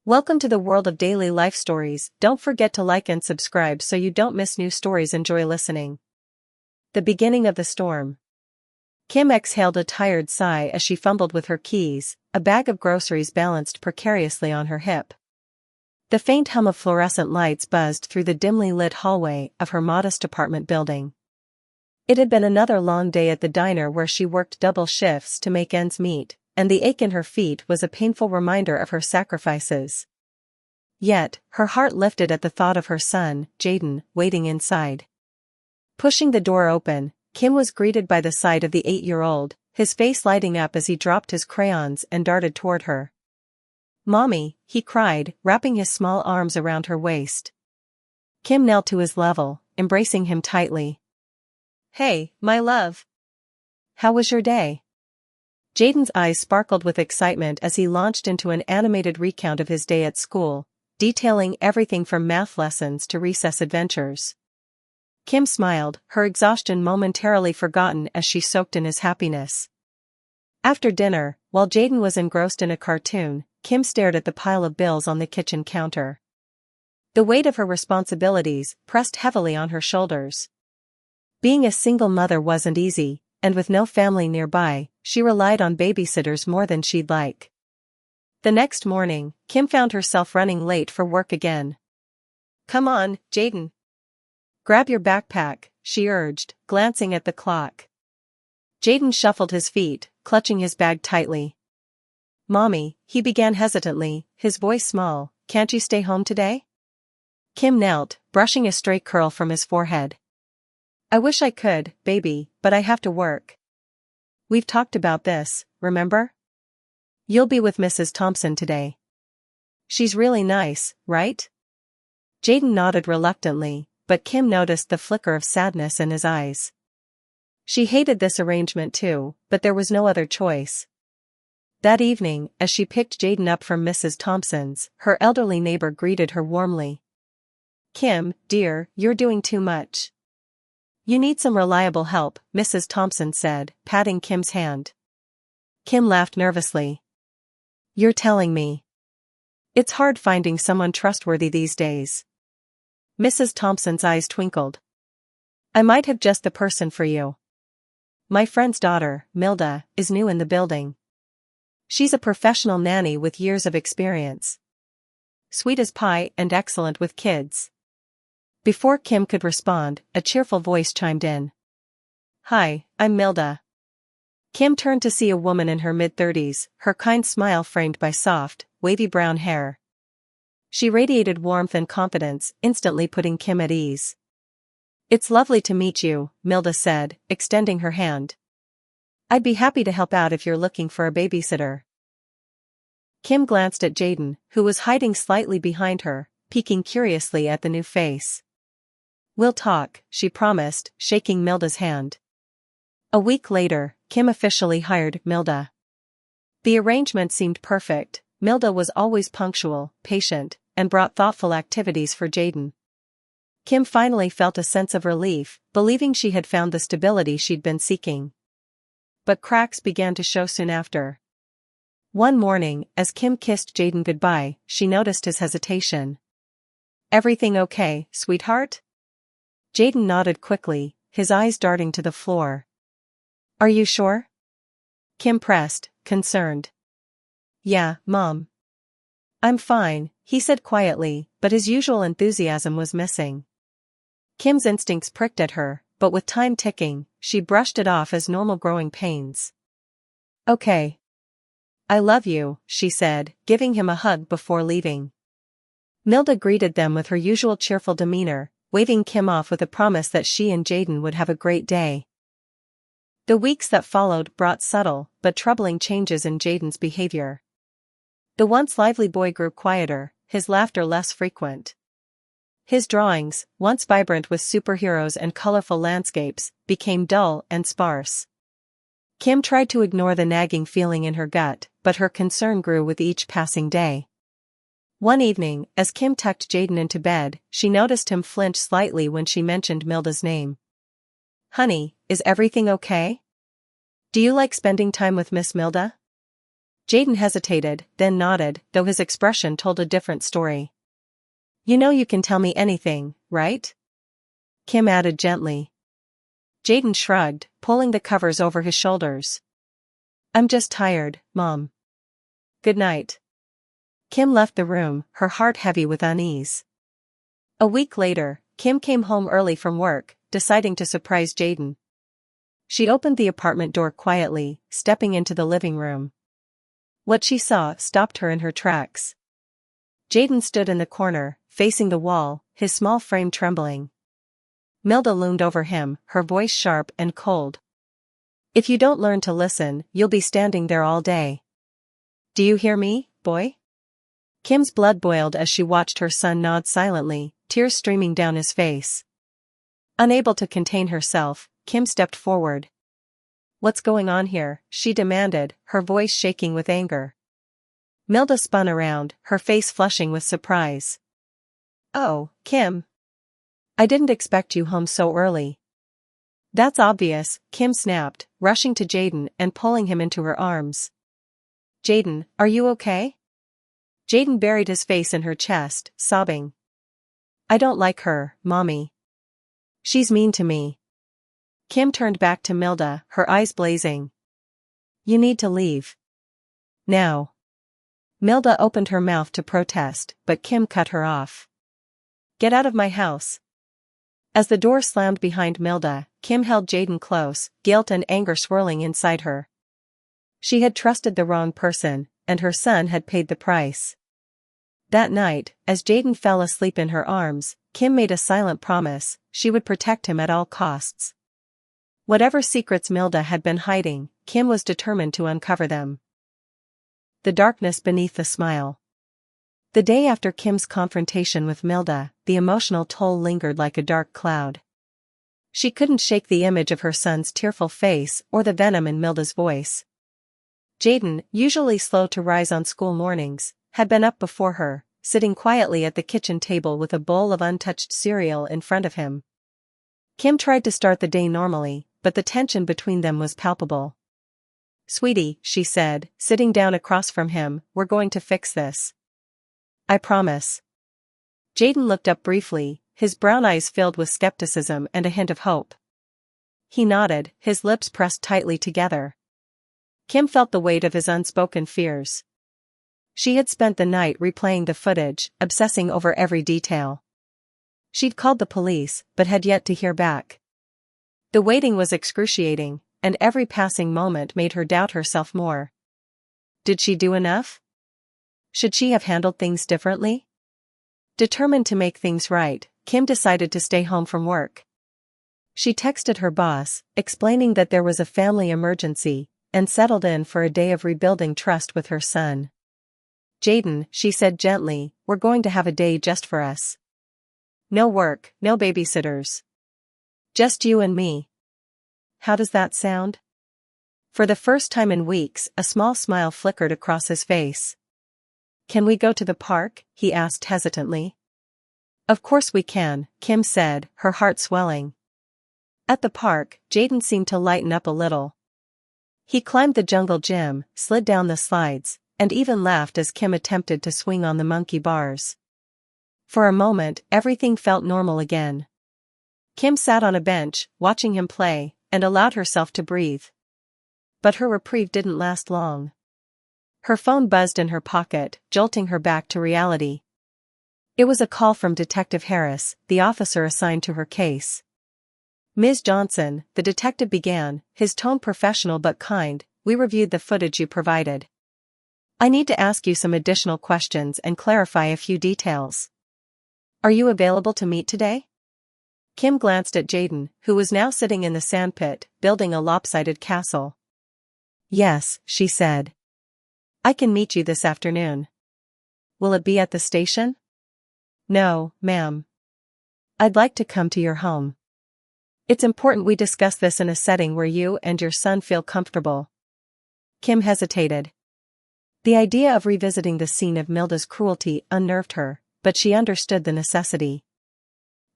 Welcome to the world of daily life stories. Don't forget to like and subscribe so you don't miss new stories. Enjoy listening. The beginning of the storm. Kim exhaled a tired sigh as she fumbled with her keys, a bag of groceries balanced precariously on her hip. The faint hum of fluorescent lights buzzed through the dimly lit hallway of her modest apartment building. It had been another long day at the diner where she worked double shifts to make ends meet, and the ache in her feet was a painful reminder of her sacrifices. Yet, her heart lifted at the thought of her son, Jaden, waiting inside. Pushing the door open, Kim was greeted by the sight of the 8-year-old, his face lighting up as he dropped his crayons and darted toward her. "Mommy," he cried, wrapping his small arms around her waist. Kim knelt to his level, embracing him tightly. "Hey, my love. How was your day?" Jaden's eyes sparkled with excitement as he launched into an animated recount of his day at school, detailing everything from math lessons to recess adventures. Kim smiled, her exhaustion momentarily forgotten as she soaked in his happiness. After dinner, while Jaden was engrossed in a cartoon, Kim stared at the pile of bills on the kitchen counter. The weight of her responsibilities pressed heavily on her shoulders. Being a single mother wasn't easy, and with no family nearby, she relied on babysitters more than she'd like. The next morning, Kim found herself running late for work again. "Come on, Jaden. Grab your backpack," she urged, glancing at the clock. Jaden shuffled his feet, clutching his bag tightly. "Mommy," he began hesitantly, his voice small, "can't you stay home today?" Kim knelt, brushing a stray curl from his forehead. "I wish I could, baby, but I have to work. We've talked about this, remember? You'll be with Mrs. Thompson today. She's really nice, right?" Jaden nodded reluctantly, but Kim noticed the flicker of sadness in his eyes. She hated this arrangement too, but there was no other choice. That evening, as she picked Jaden up from Mrs. Thompson's, her elderly neighbor greeted her warmly. "Kim, dear, you're doing too much. You need some reliable help," Mrs. Thompson said, patting Kim's hand. Kim laughed nervously. "You're telling me. It's hard finding someone trustworthy these days." Mrs. Thompson's eyes twinkled. "I might have just the person for you. My friend's daughter, Milda, is new in the building. She's a professional nanny with years of experience. Sweet as pie and excellent with kids." Before Kim could respond, a cheerful voice chimed in. "Hi, I'm Milda." Kim turned to see a woman in her mid-30s, her kind smile framed by soft, wavy brown hair. She radiated warmth and confidence, instantly putting Kim at ease. "It's lovely to meet you," Milda said, extending her hand. "I'd be happy to help out if you're looking for a babysitter." Kim glanced at Jaden, who was hiding slightly behind her, peeking curiously at the new face. "We'll talk," she promised, shaking Milda's hand. A week later, Kim officially hired Milda. The arrangement seemed perfect. Milda was always punctual, patient, and brought thoughtful activities for Jaden. Kim finally felt a sense of relief, believing she had found the stability she'd been seeking. But cracks began to show soon after. One morning, as Kim kissed Jaden goodbye, she noticed his hesitation. "Everything okay, sweetheart?" Jaden nodded quickly, his eyes darting to the floor. "Are you sure?" Kim pressed, concerned. "Yeah, Mom. I'm fine," he said quietly, but his usual enthusiasm was missing. Kim's instincts pricked at her, but with time ticking, she brushed it off as normal growing pains. "Okay. I love you," she said, giving him a hug before leaving. Milda greeted them with her usual cheerful demeanor, waving Kim off with a promise that she and Jaden would have a great day. The weeks that followed brought subtle but troubling changes in Jaden's behavior. The once lively boy grew quieter, his laughter less frequent. His drawings, once vibrant with superheroes and colorful landscapes, became dull and sparse. Kim tried to ignore the nagging feeling in her gut, but her concern grew with each passing day. One evening, as Kim tucked Jaden into bed, she noticed him flinch slightly when she mentioned Milda's name. "Honey, is everything okay? Do you like spending time with Miss Milda?" Jaden hesitated, then nodded, though his expression told a different story. You know you can tell me anything, right? Kim added gently. Jaden shrugged, pulling the covers over his shoulders. I'm just tired, Mom. Good night. Kim left the room, her heart heavy with unease. A week later, Kim came home early from work, deciding to surprise Jaden. She opened the apartment door quietly, stepping into the living room. What she saw stopped her in her tracks. Jaden stood in the corner, facing the wall, his small frame trembling. Milda loomed over him, her voice sharp and cold. If you don't learn to listen, you'll be standing there all day. Do you hear me, boy? Kim's blood boiled as she watched her son nod silently, tears streaming down his face. Unable to contain herself, Kim stepped forward. What's going on here? She demanded, her voice shaking with anger. Milda spun around, her face flushing with surprise. Oh, Kim. I didn't expect you home so early. That's obvious, Kim snapped, rushing to Jaden and pulling him into her arms. Jaden, are you okay? Jaden buried his face in her chest, sobbing. I don't like her, Mommy. She's mean to me. Kim turned back to Milda, her eyes blazing. You need to leave. Now. Milda opened her mouth to protest, but Kim cut her off. Get out of my house. As the door slammed behind Milda, Kim held Jaden close, guilt and anger swirling inside her. She had trusted the wrong person, and her son had paid the price. That night, as Jaden fell asleep in her arms, Kim made a silent promise: she would protect him at all costs. Whatever secrets Milda had been hiding, Kim was determined to uncover them. The darkness beneath the smile. The day after Kim's confrontation with Milda, the emotional toll lingered like a dark cloud. She couldn't shake the image of her son's tearful face or the venom in Milda's voice. Jaden, usually slow to rise on school mornings, had been up before her, sitting quietly at the kitchen table with a bowl of untouched cereal in front of him. Kim tried to start the day normally, but the tension between them was palpable. Sweetie, she said, sitting down across from him, we're going to fix this. I promise. Jaden looked up briefly, his brown eyes filled with skepticism and a hint of hope. He nodded, his lips pressed tightly together. Kim felt the weight of his unspoken fears. She had spent the night replaying the footage, obsessing over every detail. She'd called the police, but had yet to hear back. The waiting was excruciating, and every passing moment made her doubt herself more. Did she do enough? Should she have handled things differently? Determined to make things right, Kim decided to stay home from work. She texted her boss, explaining that there was a family emergency, and settled in for a day of rebuilding trust with her son. Jaden, she said gently, we're going to have a day just for us. No work, no babysitters. Just you and me. How does that sound? For the first time in weeks, a small smile flickered across his face. Can we go to the park? He asked hesitantly. Of course we can, Kim said, her heart swelling. At the park, Jaden seemed to lighten up a little. He climbed the jungle gym, slid down the slides, and even laughed as Kim attempted to swing on the monkey bars. For a moment, everything felt normal again. Kim sat on a bench, watching him play, and allowed herself to breathe. But her reprieve didn't last long. Her phone buzzed in her pocket, jolting her back to reality. It was a call from Detective Harris, the officer assigned to her case. Ms. Johnson, the detective began, his tone professional but kind, we reviewed the footage you provided. I need to ask you some additional questions and clarify a few details. Are you available to meet today? Kim glanced at Jaden, who was now sitting in the sandpit, building a lopsided castle. Yes, she said. I can meet you this afternoon. Will it be at the station? No, ma'am. I'd like to come to your home. It's important we discuss this in a setting where you and your son feel comfortable. Kim hesitated. The idea of revisiting the scene of Milda's cruelty unnerved her, but she understood the necessity.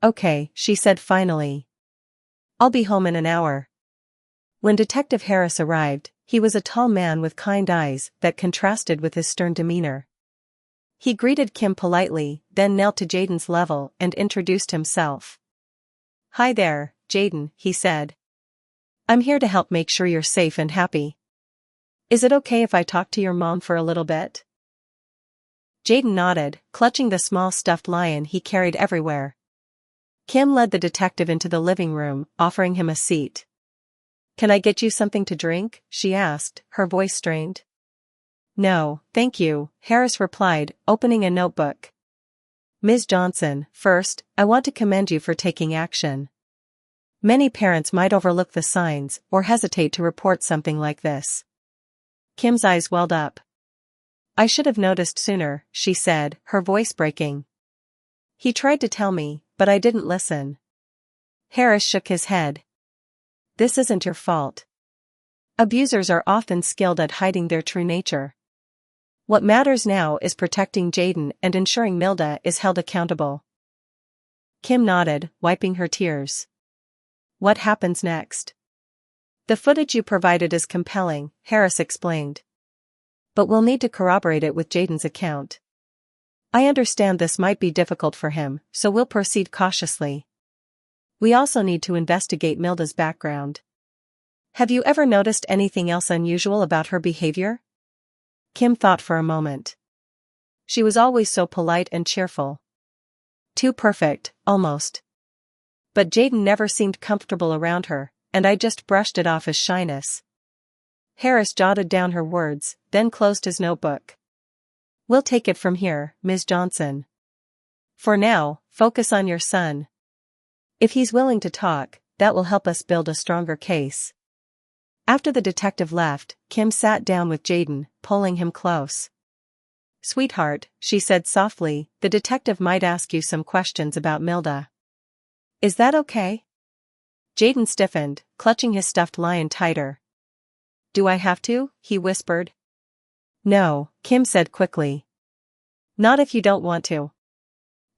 Okay, she said finally. I'll be home in an hour. When Detective Harris arrived, He was a tall man with kind eyes that contrasted with his stern demeanor. He greeted Kim politely, then knelt to Jaden's level and introduced himself. "Hi there, Jaden," he said. "I'm here to help make sure you're safe and happy. Is it okay if I talk to your mom for a little bit?" Jaden nodded, clutching the small stuffed lion he carried everywhere. Kim led the detective into the living room, offering him a seat. "Can I get you something to drink?" she asked, her voice strained. "No, thank you," Harris replied, opening a notebook. "Ms. Johnson, first, I want to commend you for taking action. Many parents might overlook the signs or hesitate to report something like this." Kim's eyes welled up. "I should have noticed sooner," she said, her voice breaking. "He tried to tell me, but I didn't listen." Harris shook his head. "This isn't your fault. Abusers are often skilled at hiding their true nature. What matters now is protecting Jaden and ensuring Milda is held accountable." Kim nodded, wiping her tears. "What happens next?" "The footage you provided is compelling," Harris explained. "But we'll need to corroborate it with Jaden's account. I understand this might be difficult for him, so we'll proceed cautiously. We also need to investigate Milda's background. Have you ever noticed anything else unusual about her behavior?" Kim thought for a moment. She was always so polite and cheerful. Too perfect, almost. But Jaden never seemed comfortable around her, and I just brushed it off as shyness. Harris jotted down her words, then closed his notebook. "We'll take it from here, Ms. Johnson. For now, focus on your son. If he's willing to talk, that will help us build a stronger case." After the detective left, Kim sat down with Jaden, pulling him close. "Sweetheart," she said softly, "the detective might ask you some questions about Milda. Is that okay?" Jaden stiffened, clutching his stuffed lion tighter. "Do I have to?" he whispered. "No," Kim said quickly. "Not if you don't want to.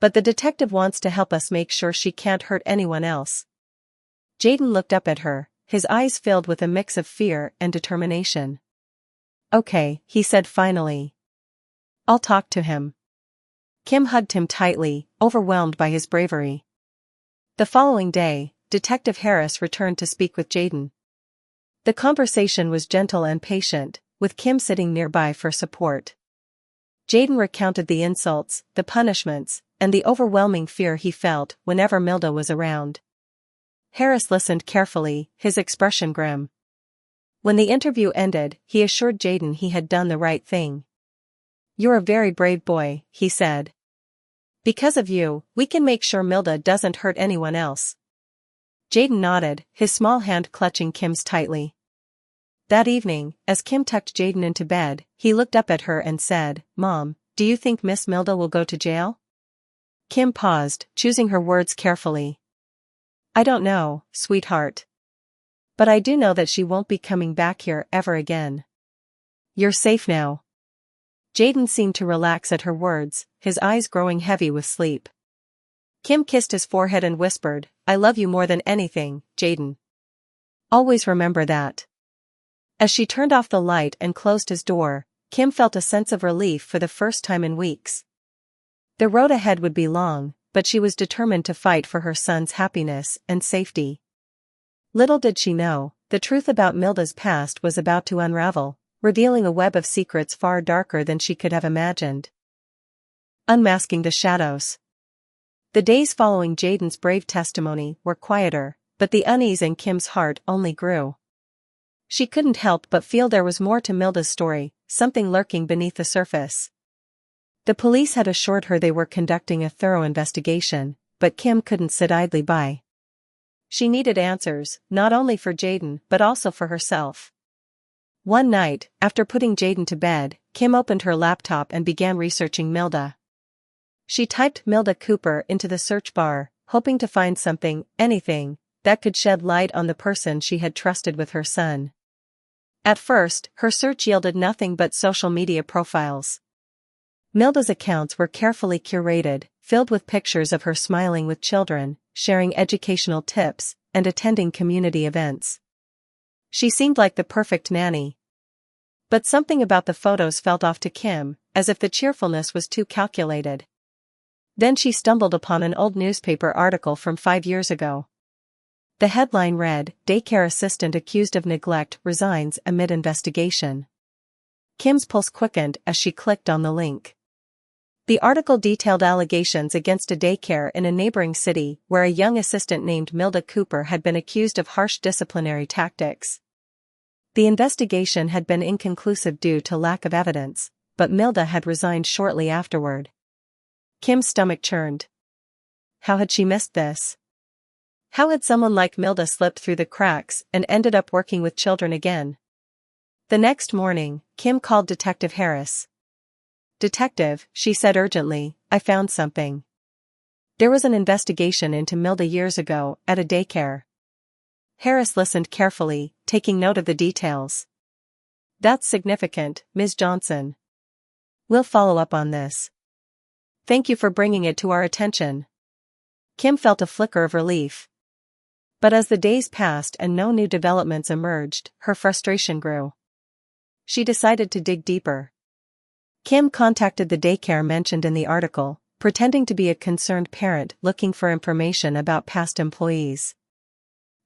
But the detective wants to help us make sure she can't hurt anyone else." Jaden looked up at her, his eyes filled with a mix of fear and determination. "Okay," he said finally. "I'll talk to him." Kim hugged him tightly, overwhelmed by his bravery. The following day, Detective Harris returned to speak with Jaden. The conversation was gentle and patient, with Kim sitting nearby for support. Jaden recounted the insults, the punishments, and the overwhelming fear he felt whenever Milda was around. Harris listened carefully, his expression grim. When the interview ended, he assured Jaden he had done the right thing. "You're a very brave boy," he said. "Because of you, we can make sure Milda doesn't hurt anyone else." Jaden nodded, his small hand clutching Kim's tightly. That evening, as Kim tucked Jaden into bed, he looked up at her and said, "Mom, do you think Miss Milda will go to jail?" Kim paused, choosing her words carefully. "I don't know, sweetheart. But I do know that she won't be coming back here ever again. You're safe now." Jaden seemed to relax at her words, his eyes growing heavy with sleep. Kim kissed his forehead and whispered, "I love you more than anything, Jaden. Always remember that." As she turned off the light and closed his door, Kim felt a sense of relief for the first time in weeks. The road ahead would be long, but she was determined to fight for her son's happiness and safety. Little did she know, the truth about Milda's past was about to unravel, revealing a web of secrets far darker than she could have imagined. Unmasking the shadows. The days following Jaden's brave testimony were quieter, but the unease in Kim's heart only grew. She couldn't help but feel there was more to Milda's story, something lurking beneath the surface. The police had assured her they were conducting a thorough investigation, but Kim couldn't sit idly by. She needed answers, not only for Jaden but also for herself. One night, after putting Jaden to bed, Kim opened her laptop and began researching Milda. She typed Milda Cooper into the search bar, hoping to find something, anything, that could shed light on the person she had trusted with her son. At first, her search yielded nothing but social media profiles. Milda's accounts were carefully curated, filled with pictures of her smiling with children, sharing educational tips, and attending community events. She seemed like the perfect nanny, But something about the photos felt off to Kim, as if the cheerfulness was too calculated. Then she stumbled upon an old newspaper article from 5 years ago. The headline read, "Daycare assistant accused of neglect resigns amid investigation." Kim's pulse quickened as she clicked on the link. The article detailed allegations against a daycare in a neighboring city where a young assistant named Milda Cooper had been accused of harsh disciplinary tactics. The investigation had been inconclusive due to lack of evidence, but Milda had resigned shortly afterward. Kim's stomach churned. How had she missed this? How had someone like Milda slipped through the cracks and ended up working with children again? The next morning, Kim called Detective Harris. "Detective," she said urgently, "I found something. There was an investigation into Milda years ago at a daycare." Harris listened carefully, taking note of the details. "That's significant, Ms. Johnson. We'll follow up on this. Thank you for bringing it to our attention." Kim felt a flicker of relief. But as the days passed and no new developments emerged, her frustration grew. She decided to dig deeper. Kim contacted the daycare mentioned in the article, pretending to be a concerned parent looking for information about past employees.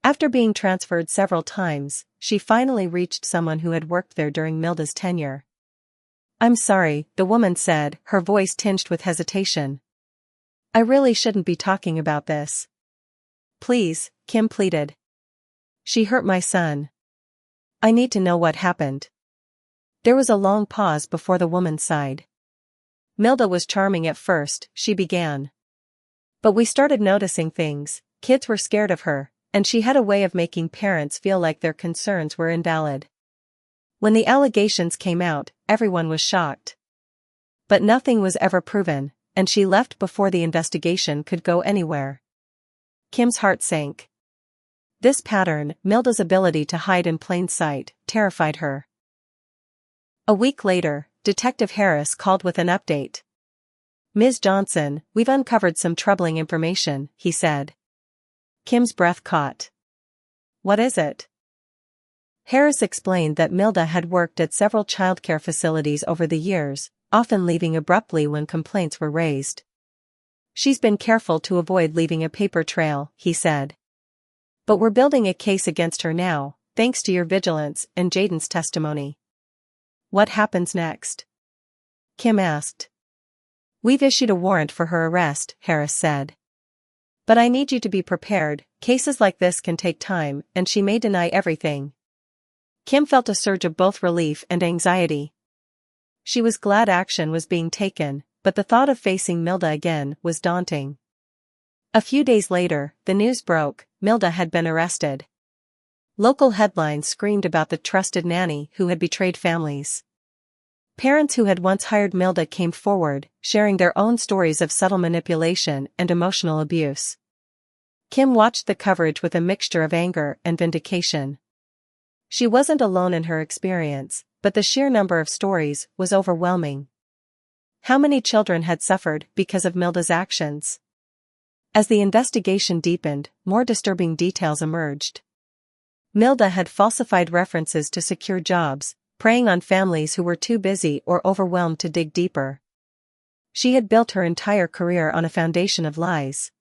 After being transferred several times, she finally reached someone who had worked there during Milda's tenure. "I'm sorry," the woman said, her voice tinged with hesitation. "I really shouldn't be talking about this." "Please," Kim pleaded. "She hurt my son. I need to know what happened." There was a long pause before the woman sighed. "Milda was charming at first," she began. "But we started noticing things. Kids were scared of her, and she had a way of making parents feel like their concerns were invalid. When the allegations came out, everyone was shocked. But nothing was ever proven, and she left before the investigation could go anywhere." Kim's heart sank. This pattern, Milda's ability to hide in plain sight, terrified her. A week later, Detective Harris called with an update. "Ms. Johnson, we've uncovered some troubling information," he said. Kim's breath caught. "What is it?" Harris explained that Milda had worked at several childcare facilities over the years, often leaving abruptly when complaints were raised. "She's been careful to avoid leaving a paper trail," he said. "But we're building a case against her now, thanks to your vigilance and Jaden's testimony." "What happens next?" Kim asked. "We've issued a warrant for her arrest," Harris said. "But I need you to be prepared. Cases like this can take time, and she may deny everything." Kim felt a surge of both relief and anxiety. She was glad action was being taken, but the thought of facing Milda again was daunting. A few days later, the news broke: Milda had been arrested. Local headlines screamed about the trusted nanny who had betrayed families. Parents who had once hired Milda came forward, sharing their own stories of subtle manipulation and emotional abuse. Kim watched the coverage with a mixture of anger and vindication. She wasn't alone in her experience, but the sheer number of stories was overwhelming. How many children had suffered because of Milda's actions? As the investigation deepened, more disturbing details emerged. Milda had falsified references to secure jobs, preying on families who were too busy or overwhelmed to dig deeper. She had built her entire career on a foundation of lies.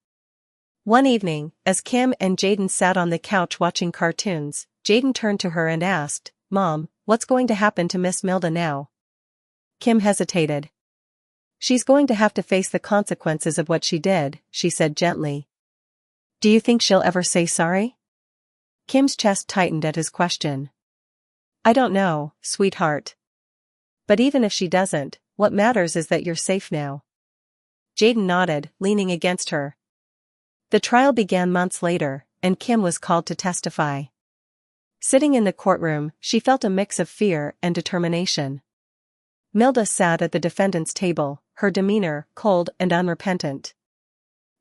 One evening, as Kim and Jaden sat on the couch watching cartoons, Jaden turned to her and asked, "Mom, what's going to happen to Miss Milda now?" Kim hesitated. "She's going to have to face the consequences of what she did," she said gently. "Do you think she'll ever say sorry?" Kim's chest tightened at his question. "I don't know, sweetheart. But even if she doesn't, what matters is that you're safe now." Jaden nodded, leaning against her. The trial began months later, and Kim was called to testify. Sitting in the courtroom, she felt a mix of fear and determination. Milda sat at the defendant's table, her demeanor cold and unrepentant.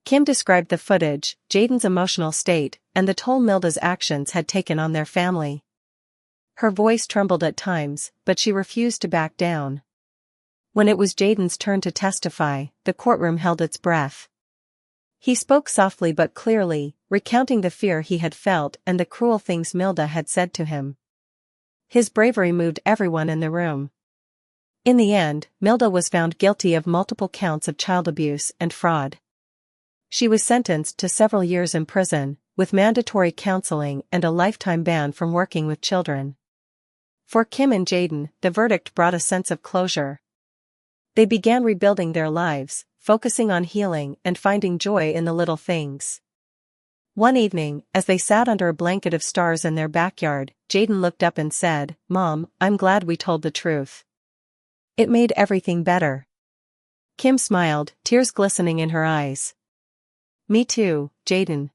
Kim described the footage, Jaden's emotional state, and the toll Milda's actions had taken on their family. Her voice trembled at times, but she refused to back down. When it was Jaden's turn to testify, the courtroom held its breath. He spoke softly but clearly, recounting the fear he had felt and the cruel things Milda had said to him. His bravery moved everyone in the room. In the end, Milda was found guilty of multiple counts of child abuse and fraud. She was sentenced to several years in prison, with mandatory counseling and a lifetime ban from working with children. For Kim and Jaden, the verdict brought a sense of closure. They began rebuilding their lives, focusing on healing and finding joy in the little things. One evening, as they sat under a blanket of stars in their backyard, Jaden looked up and said, "Mom, I'm glad we told the truth. It made everything better." Kim smiled, tears glistening in her eyes. "Me too, Jaden.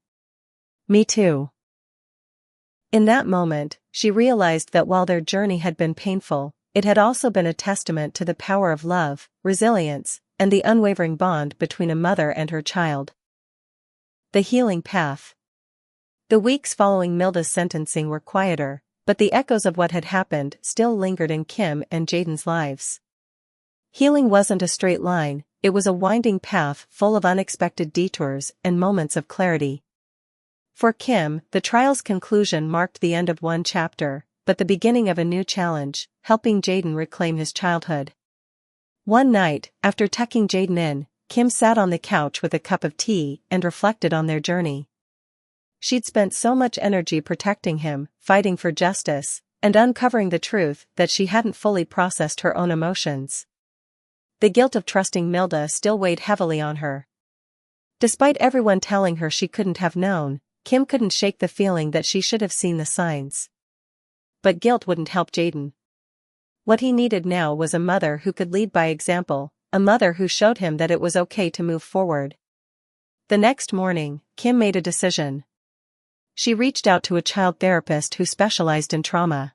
Me too." In that moment, she realized that while their journey had been painful, it had also been a testament to the power of love, resilience, and the unwavering bond between a mother and her child. The healing path. The weeks following Milda's sentencing were quieter, but the echoes of what had happened still lingered in Kim and Jaden's lives. Healing wasn't a straight line, it was a winding path full of unexpected detours and moments of clarity. For Kim, the trial's conclusion marked the end of one chapter, but the beginning of a new challenge, helping Jaden reclaim his childhood. One night, after tucking Jaden in, Kim sat on the couch with a cup of tea and reflected on their journey. She'd spent so much energy protecting him, fighting for justice, and uncovering the truth that she hadn't fully processed her own emotions. The guilt of trusting Milda still weighed heavily on her. Despite everyone telling her she couldn't have known, Kim couldn't shake the feeling that she should have seen the signs. But guilt wouldn't help Jaden. What he needed now was a mother who could lead by example, a mother who showed him that it was okay to move forward. The next morning, Kim made a decision. She reached out to a child therapist who specialized in trauma.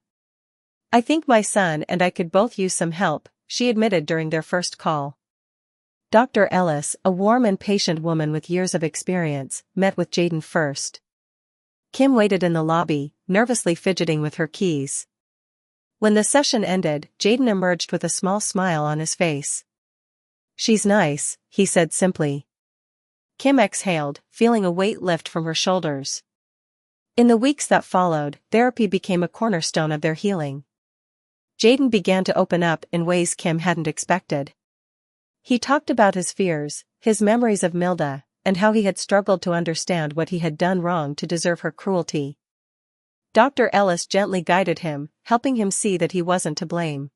"I think my son and I could both use some help," she admitted during their first call. Dr. Ellis, a warm and patient woman with years of experience, met with Jaden first. Kim waited in the lobby, nervously fidgeting with her keys. When the session ended, Jaden emerged with a small smile on his face. "She's nice," he said simply. Kim exhaled, feeling a weight lift from her shoulders. In the weeks that followed, therapy became a cornerstone of their healing. Jaden began to open up in ways Kim hadn't expected. He talked about his fears, his memories of Milda, and how he had struggled to understand what he had done wrong to deserve her cruelty. Dr. Ellis gently guided him, helping him see that he wasn't to blame.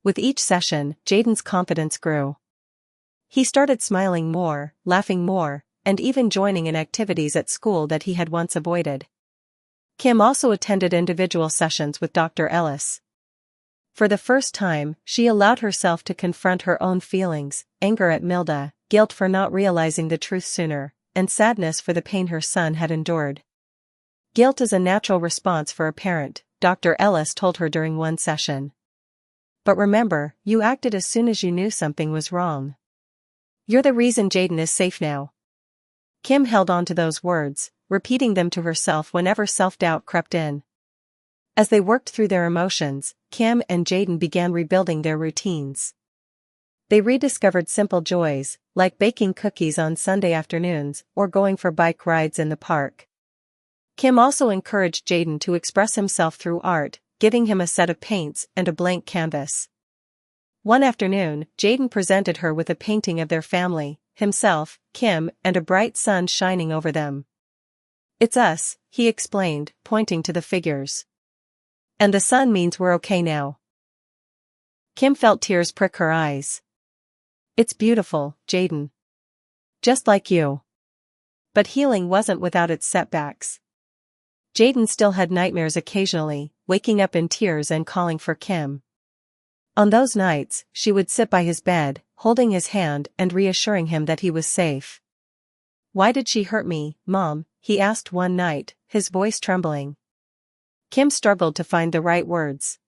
With each session, Jaden's confidence grew. He started smiling more, laughing more, and even joining in activities at school that he had once avoided. Kim also attended individual sessions with Dr. Ellis. For the first time, she allowed herself to confront her own feelings, anger at Milda, guilt for not realizing the truth sooner, and sadness for the pain her son had endured. "Guilt is a natural response for a parent," Dr. Ellis told her during one session. "But remember, you acted as soon as you knew something was wrong. You're the reason Jaden is safe now." Kim held on to those words, repeating them to herself whenever self-doubt crept in. As they worked through their emotions, Kim and Jaden began rebuilding their routines. They rediscovered simple joys, like baking cookies on Sunday afternoons or going for bike rides in the park. Kim also encouraged Jaden to express himself through art, giving him a set of paints and a blank canvas. One afternoon, Jaden presented her with a painting of their family, himself, Kim, and a bright sun shining over them. "It's us," he explained, pointing to the figures. "And the sun means we're okay now." Kim felt tears prick her eyes. "It's beautiful, Jaden. Just like you." But healing wasn't without its setbacks. Jaden still had nightmares occasionally, waking up in tears and calling for Kim. On those nights, she would sit by his bed, holding his hand and reassuring him that he was safe. "Why did she hurt me, Mom?" he asked one night, his voice trembling. Kim struggled to find the right words.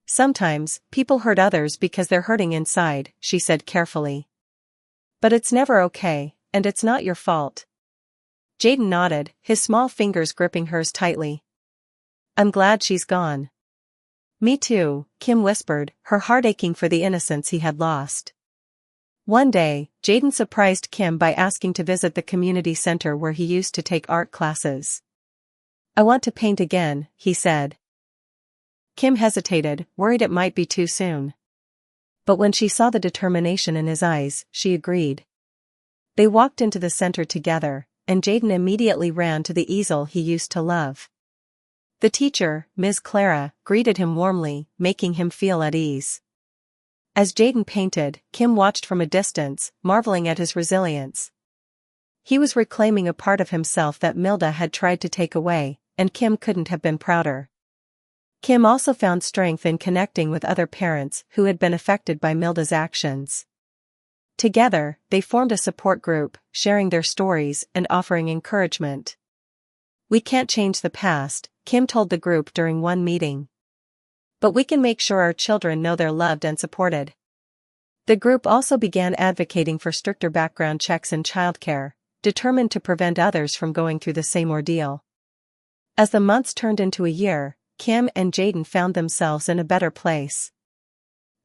"Sometimes, people hurt others because they're hurting inside," she said carefully. "But it's never okay, and it's not your fault." Jaden nodded, his small fingers gripping hers tightly. "I'm glad she's gone." "Me too," Kim whispered, her heart aching for the innocence he had lost. One day, Jaden surprised Kim by asking to visit the community center where he used to take art classes. "I want to paint again," he said. Kim hesitated, worried it might be too soon. But when she saw the determination in his eyes, she agreed. They walked into the center together, and Jaden immediately ran to the easel he used to love. The teacher, Ms. Clara, greeted him warmly, making him feel at ease. As Jaden painted, Kim watched from a distance, marveling at his resilience. He was reclaiming a part of himself that Milda had tried to take away, and Kim couldn't have been prouder. Kim also found strength in connecting with other parents who had been affected by Milda's actions. Together, they formed a support group, sharing their stories and offering encouragement. "We can't change the past," Kim told the group during one meeting. "But we can make sure our children know they're loved and supported." The group also began advocating for stricter background checks in childcare, determined to prevent others from going through the same ordeal. As the months turned into a year, Kim and Jaden found themselves in a better place.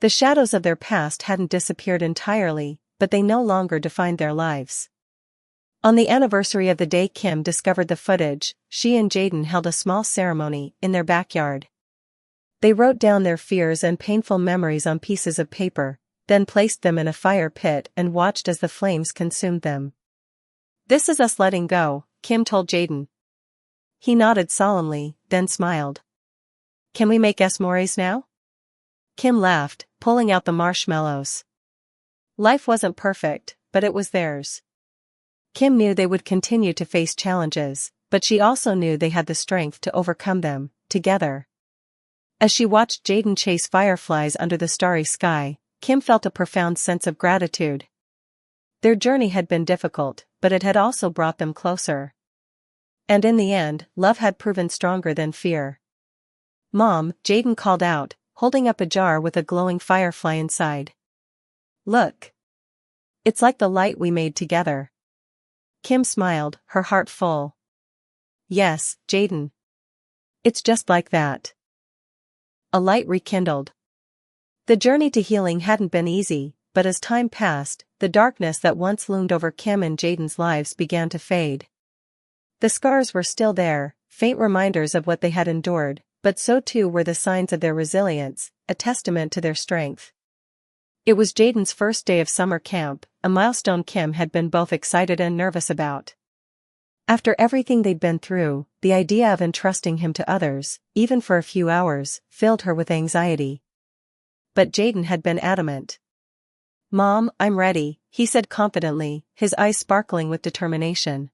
The shadows of their past hadn't disappeared entirely, but they no longer defined their lives. On the anniversary of the day Kim discovered the footage, she and Jaden held a small ceremony in their backyard. They wrote down their fears and painful memories on pieces of paper, then placed them in a fire pit and watched as the flames consumed them. "This is us letting go," Kim told Jaden. He nodded solemnly, then smiled. "Can we make s'mores now?" Kim laughed, pulling out the marshmallows. Life wasn't perfect, but it was theirs. Kim knew they would continue to face challenges, but she also knew they had the strength to overcome them, together. As she watched Jaden chase fireflies under the starry sky, Kim felt a profound sense of gratitude. Their journey had been difficult, but it had also brought them closer. And in the end, love had proven stronger than fear. "Mom," Jaden called out, holding up a jar with a glowing firefly inside. "Look. It's like the light we made together." Kim smiled, her heart full. "Yes, Jaden. It's just like that." A light rekindled. The journey to healing hadn't been easy, but as time passed, the darkness that once loomed over Kim and Jaden's lives began to fade. The scars were still there, faint reminders of what they had endured, but so too were the signs of their resilience, a testament to their strength. It was Jaden's first day of summer camp, a milestone Kim had been both excited and nervous about. After everything they'd been through, the idea of entrusting him to others, even for a few hours, filled her with anxiety. But Jaden had been adamant. "Mom, I'm ready," he said confidently, his eyes sparkling with determination.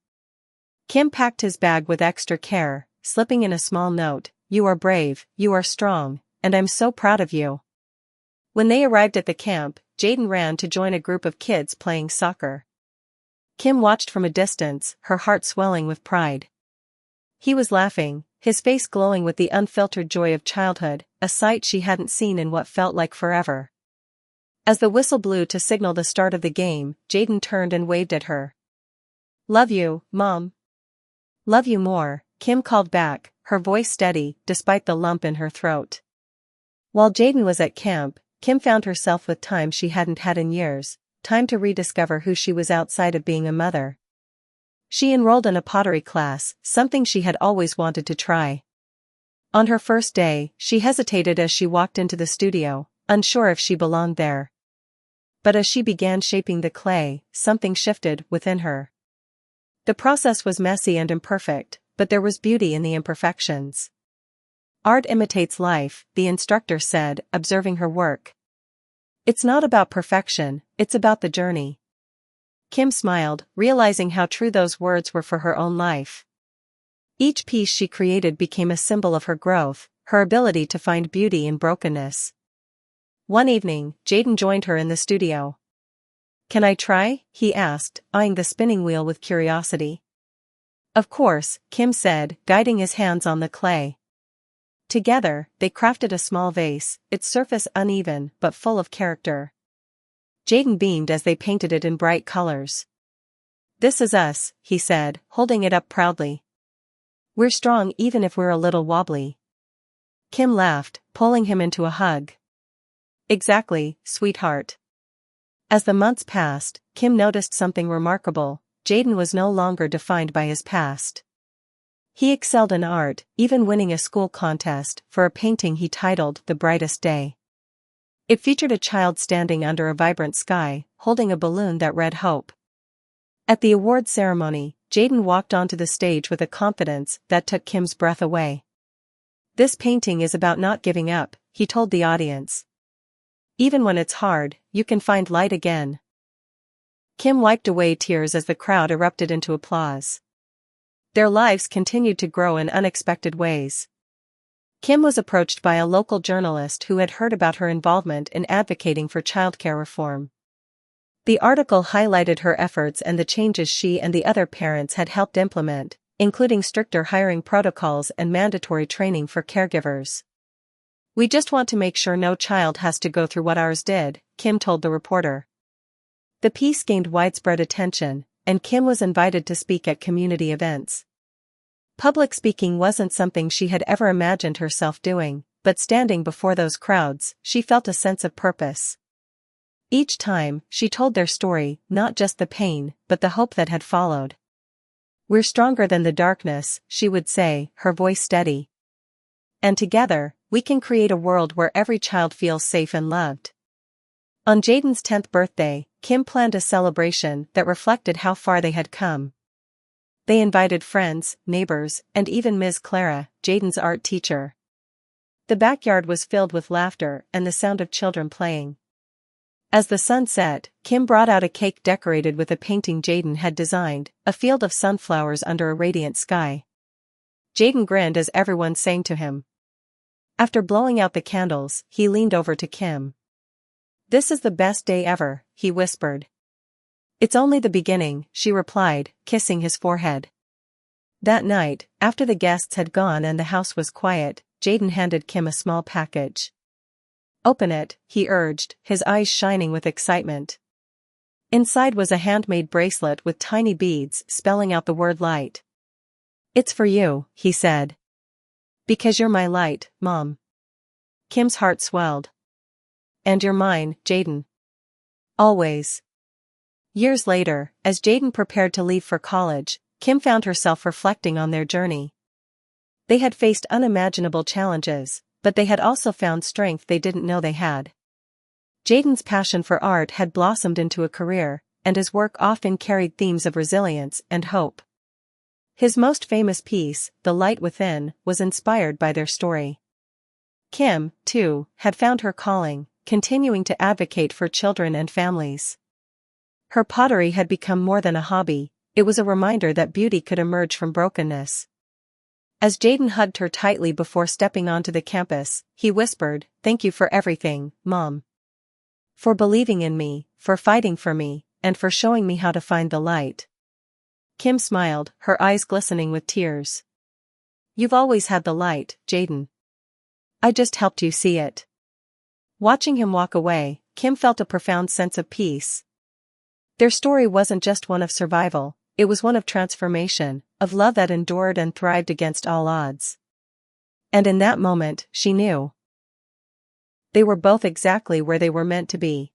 Kim packed his bag with extra care, slipping in a small note, "You are brave, you are strong, and I'm so proud of you." When they arrived at the camp, Jaden ran to join a group of kids playing soccer. Kim watched from a distance, her heart swelling with pride. He was laughing, his face glowing with the unfiltered joy of childhood, a sight she hadn't seen in what felt like forever. As the whistle blew to signal the start of the game, Jaden turned and waved at her. "Love you, Mom." "Love you more," Kim called back, her voice steady, despite the lump in her throat. While Jaden was at camp, Kim found herself with time she hadn't had in years, time to rediscover who she was outside of being a mother. She enrolled in a pottery class, something she had always wanted to try. On her first day, she hesitated as she walked into the studio, unsure if she belonged there. But as she began shaping the clay, something shifted within her. The process was messy and imperfect, but there was beauty in the imperfections. "Art imitates life," the instructor said, observing her work. "It's not about perfection, it's about the journey." Kim smiled, realizing how true those words were for her own life. Each piece she created became a symbol of her growth, her ability to find beauty in brokenness. One evening, Jaden joined her in the studio. "Can I try?" he asked, eyeing the spinning wheel with curiosity. "Of course," Kim said, guiding his hands on the clay. Together, they crafted a small vase, its surface uneven but full of character. Jaden beamed as they painted it in bright colors. "This is us," he said, holding it up proudly. "We're strong even if we're a little wobbly." Kim laughed, pulling him into a hug. "Exactly, sweetheart." As the months passed, Kim noticed something remarkable. Jaden was no longer defined by his past. He excelled in art, even winning a school contest for a painting he titled The Brightest Day. It featured a child standing under a vibrant sky, holding a balloon that read hope. At the award ceremony, Jaden walked onto the stage with a confidence that took Kim's breath away. "This painting is about not giving up," he told the audience. "Even when it's hard, you can find light again." Kim wiped away tears as the crowd erupted into applause. Their lives continued to grow in unexpected ways. Kim was approached by a local journalist who had heard about her involvement in advocating for childcare reform. The article highlighted her efforts and the changes she and the other parents had helped implement, including stricter hiring protocols and mandatory training for caregivers. "We just want to make sure no child has to go through what ours did," Kim told the reporter. The piece gained widespread attention, and Kim was invited to speak at community events. Public speaking wasn't something she had ever imagined herself doing, but standing before those crowds, she felt a sense of purpose. Each time, she told their story, not just the pain, but the hope that had followed. "We're stronger than the darkness," she would say, her voice steady. "And together, we can create a world where every child feels safe and loved." On Jaden's 10th birthday, Kim planned a celebration that reflected how far they had come. They invited friends, neighbors, and even Ms. Clara, Jaden's art teacher. The backyard was filled with laughter and the sound of children playing. As the sun set, Kim brought out a cake decorated with a painting Jaden had designed, a field of sunflowers under a radiant sky. Jaden grinned as everyone sang to him. After blowing out the candles, he leaned over to Kim. "This is the best day ever," he whispered. "It's only the beginning," she replied, kissing his forehead. That night, after the guests had gone and the house was quiet, Jaden handed Kim a small package. "Open it," he urged, his eyes shining with excitement. Inside was a handmade bracelet with tiny beads spelling out the word light. "It's for you," he said. "Because you're my light, Mom." Kim's heart swelled. "And you're mine, Jaden. Always." Years later, as Jaden prepared to leave for college, Kim found herself reflecting on their journey. They had faced unimaginable challenges, but they had also found strength they didn't know they had. Jaden's passion for art had blossomed into a career, and his work often carried themes of resilience and hope. His most famous piece, The Light Within, was inspired by their story. Kim, too, had found her calling, continuing to advocate for children and families. Her pottery had become more than a hobby, it was a reminder that beauty could emerge from brokenness. As Jaden hugged her tightly before stepping onto the campus, he whispered, "Thank you for everything, Mom. For believing in me, for fighting for me, and for showing me how to find the light." Kim smiled, her eyes glistening with tears. "You've always had the light, Jaden. I just helped you see it." Watching him walk away, Kim felt a profound sense of peace. Their story wasn't just one of survival, it was one of transformation, of love that endured and thrived against all odds. And in that moment, she knew. They were both exactly where they were meant to be.